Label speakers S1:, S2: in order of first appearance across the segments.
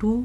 S1: 2,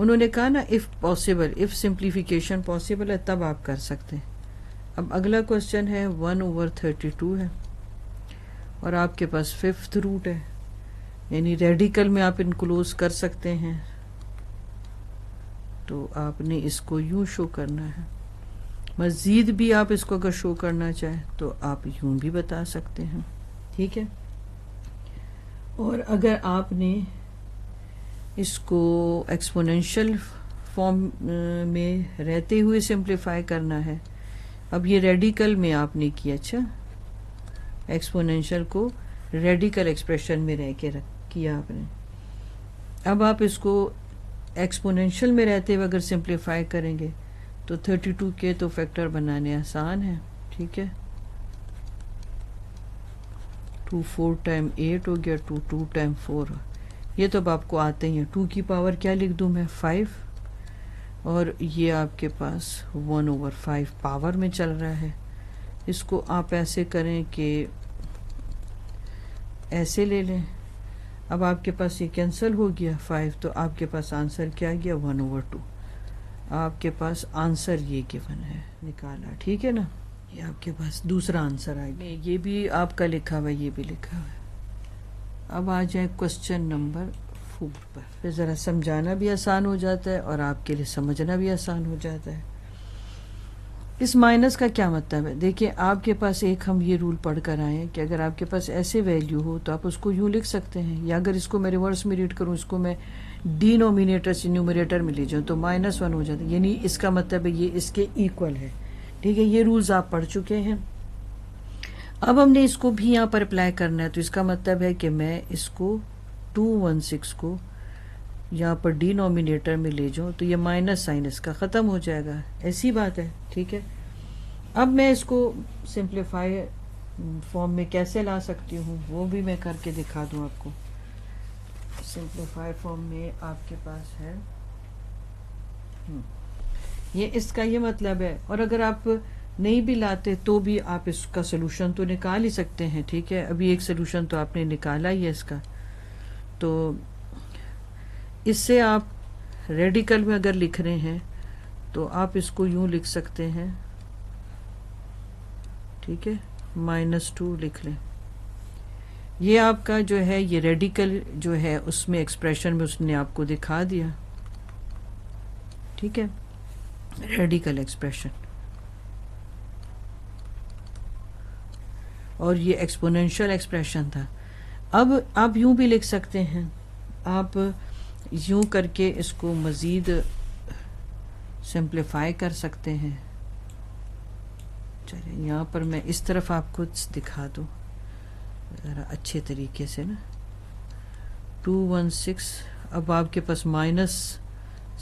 S1: انہوں نے کہا نا if possible, if simplification possible ہے تب آپ کر سکتے ہیں. اب اگلا کوشچن ہے 1/32 ہے اور آپ کے پاس 5th روٹ ہے، یعنی ریڈیکل میں آپ انکلوز کر سکتے ہیں. تو آپ نے اس کو یوں شو کرنا ہے. مزید بھی آپ اس کو اگر شو کرنا چاہیں تو آپ یوں بھی بتا سکتے ہیں. ٹھیک ہے. اور اگر آپ نے اس کو ایکسپونینشیل فارم میں رہتے ہوئے سمپلیفائی کرنا ہے. اب یہ ریڈیکل میں آپ نے کیا، اچھا ایکسپونینشیل کو ریڈیکل ایکسپریشن میں رہ کے کیا آپ نے. اب آپ اس کو ایکسپونینشیل میں رہتے ہوئے اگر سمپلیفائی کریں گے تو 32 کے تو فیکٹر بنانے آسان ہے. ٹھیک ہے. 2 4 ٹائم 8 ہو گیا، 2 2 ٹائم 4. یہ تو اب آپ کو آتے ہی ہیں. 2 کی پاور کیا لکھ دوں میں 5، اور یہ آپ کے پاس 1/5 پاور میں چل رہا ہے. اس کو آپ ایسے کریں کہ ایسے لے لیں. اب آپ کے پاس یہ کینسل ہو گیا 5، تو آپ کے پاس آنسر کیا گیا 1/2. آپ کے پاس آنسر یہ گیون ہے نکالا. ٹھیک ہے نا. یہ آپ کے پاس دوسرا آنسر آ گیا. یہ بھی آپ کا لکھا ہوا ہے، یہ بھی لکھا ہوا ہے. اب آ جائیں کوشچن نمبر 4 پر. پھر ذرا سمجھانا بھی آسان ہو جاتا ہے اور آپ کے لیے سمجھنا بھی آسان ہو جاتا ہے. اس مائنس کا کیا مطلب ہے؟ دیکھیں آپ کے پاس ایک ہم یہ رول پڑھ کر آئے ہیں کہ اگر آپ کے پاس ایسے ویلیو ہو تو آپ اس کو یوں لکھ سکتے ہیں، یا اگر اس کو میں ریورس میں ریڈ کروں، اس کو میں ڈینومینیٹر سے نیومریٹر میں لے جاؤں تو -1 ہو جاتا ہے. یعنی اس کا مطلب ہے یہ اس کے ایکول ہے. ٹھیک ہے. یہ رولز آپ پڑھ چکے ہیں. اب ہم نے اس کو بھی یہاں پر اپلائی کرنا ہے. تو اس کا مطلب ہے کہ میں اس کو 216 کو یہاں پر ڈینومینیٹر میں لے جاؤں تو یہ مائنس سائن اس کا ختم ہو جائے گا. ایسی بات ہے. ٹھیک ہے. اب میں اس کو سمپلیفائی فارم میں کیسے لا سکتی ہوں وہ بھی میں کر کے دکھا دوں آپ کو. سمپلیفائی فارم میں آپ کے پاس ہے یہ، اس کا یہ مطلب ہے. اور اگر آپ نہیں بھی لاتے تو بھی آپ اس کا سلوشن تو نکال ہی سکتے ہیں. ٹھیک ہے. ابھی ایک سلوشن تو آپ نے نکالا ہی ہے اس کا. تو اس سے آپ ریڈیکل میں اگر لکھ رہے ہیں تو آپ اس کو یوں لکھ سکتے ہیں. ٹھیک ہے. -2 لکھ لیں. یہ آپ کا جو ہے یہ ریڈیکل جو ہے اس میں ایکسپریشن میں اس نے آپ کو دکھا دیا. ٹھیک ہے. Radical expression. اور یہ ایکسپونینشیل ایکسپریشن تھا. اب آپ یوں بھی لکھ سکتے ہیں. آپ یوں کر کے اس کو مزید سمپلیفائی کر سکتے ہیں. چلیں یہاں پر میں اس طرف آپ کو دکھا دوں ذرا اچھے طریقے سے نا. 216 اب آپ کے پاس مائنس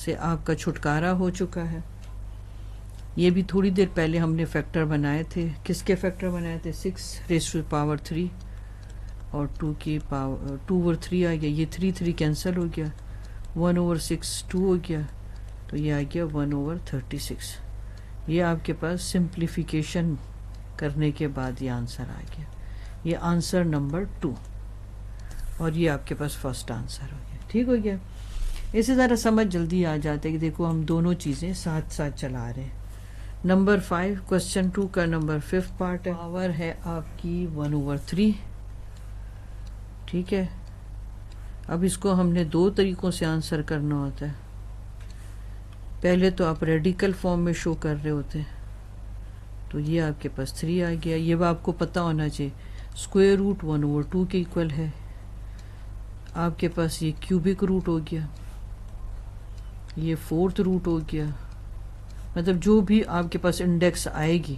S1: سے آپ کا چھٹکارا ہو چکا ہے. یہ بھی تھوڑی دیر پہلے ہم نے فیکٹر بنائے تھے. کس کے فیکٹر بنائے تھے؟ 6⁻³ اور 2 کی پاور 2/3 آ گیا. یہ 3 کینسل ہو گیا. 1/6 2 ہو گیا تو یہ آ گیا 1/36. یہ آپ کے پاس سمپلیفیکیشن کرنے کے بعد یہ آنسر آ گیا. یہ آنسر نمبر 2 اور یہ آپ کے پاس فرسٹ آنسر ہو گیا. ٹھیک ہو گیا. اس سے ذرا سمجھ جلدی آ جاتا ہے کہ دیکھو ہم دونوں چیزیں ساتھ ساتھ چلا رہے ہیں. نمبر 5 کوشچن 2 کا نمبر 5 پارٹ ہے. پاور ہے آپ کی 1/3. ٹھیک ہے. اب اس کو ہم نے 2 طریقوں سے آنسر کرنا ہوتا ہے. پہلے تو آپ ریڈیکل فارم میں شو کر رہے ہوتے ہیں تو یہ آپ کے پاس 3 آ گیا. یہ آپ کو پتہ ہونا چاہیے اسکوائر روٹ 1/2 کے ایکول ہے. آپ کے پاس یہ کیوبک روٹ ہو گیا، یہ 4th روٹ ہو گیا. مطلب جو بھی آپ کے پاس انڈیکس آئے گی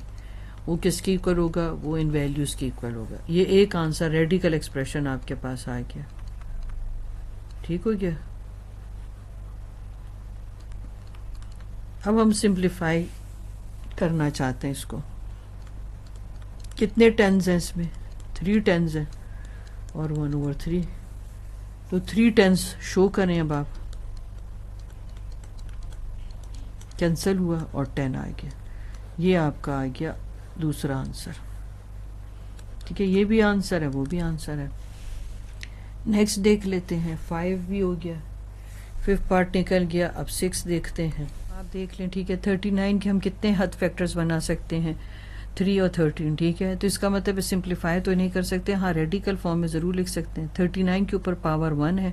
S1: وہ کس کے ایکول ہوگا؟ وہ ان ویلیوز کے ایکول ہوگا. یہ ایک آنسر ریڈیکل ایکسپریشن آپ کے پاس آ گیا. ٹھیک ہو گیا. اب ہم سمپلیفائی کرنا چاہتے ہیں اس کو. کتنے ٹینز ہیں اس میں؟ 3 ٹینز ہیں اور 1/3. تو 3 ٹینز شو کریں. اب آپ کینسل ہوا اور 10 آ گیا. یہ آپ کا آ گیا دوسرا آنسر. ٹھیک ہے. یہ بھی آنسر ہے، وہ بھی آنسر ہے. نیکسٹ دیکھ لیتے ہیں. 5 بھی ہو گیا. 5th پارٹ نکل گیا. اب 6 دیکھتے ہیں. آپ دیکھ لیں ٹھیک ہے. 39 کے ہم کتنے حد فیکٹرز بنا سکتے ہیں؟ 3 اور 13. ٹھیک ہے. تو اس کا مطلب سمپلیفائی تو نہیں کر سکتے. ہاں ریڈیکل فارم میں ضرور لکھ سکتے ہیں. 39 کے اوپر پاور 1 ہے.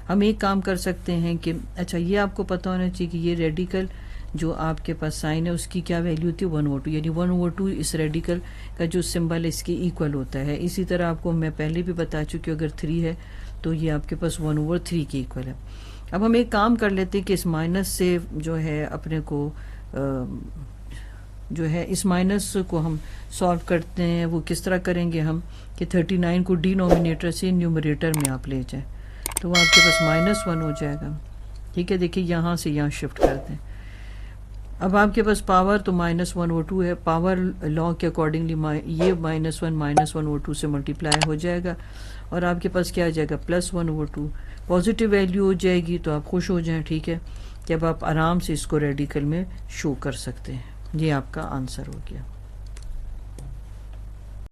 S1: ہم ایک کام کر سکتے ہیں کہ اچھا یہ آپ کو پتہ ہونا چاہیے کہ یہ ریڈیکل جو آپ کے پاس سائن ہے اس کی کیا ویلیو تھی 1/2 یعنی 1/2 اس ریڈیکل کا جو سمبل اس کے ایکول ہوتا ہے. اسی طرح آپ کو میں پہلے بھی بتا چکی ہوں اگر 3 ہے تو یہ آپ کے پاس 1/3 کے ایکول ہے. اب ہم ایک کام کر لیتے ہیں کہ اس مائنس سے جو ہے اپنے کو جو ہے اس مائنس کو ہم سالو کرتے ہیں. وہ کس طرح کریں گے ہم کہ 39 کو ڈینومینیٹر سے نیومریٹر میں آپ لے جائیں تو وہ آپ کے پاس -1 ہو جائے گا. ٹھیک ہے. دیکھیے یہاں سے یہاں شفٹ کر دیں. اب آپ کے پاس پاور تو -1/2 ہے. پاور لا کے اکارڈنگلی یہ -1/2 سے ملٹیپلائی ہو جائے گا اور آپ کے پاس کیا آ جائے گا +1/2. پازیٹیو ویلیو ہو جائے گی تو آپ خوش ہو جائیں. ٹھیک ہے کہ اب آپ آرام سے اس کو ریڈیکل میں شو کر سکتے ہیں. یہ آپ کا آنسر ہو گیا.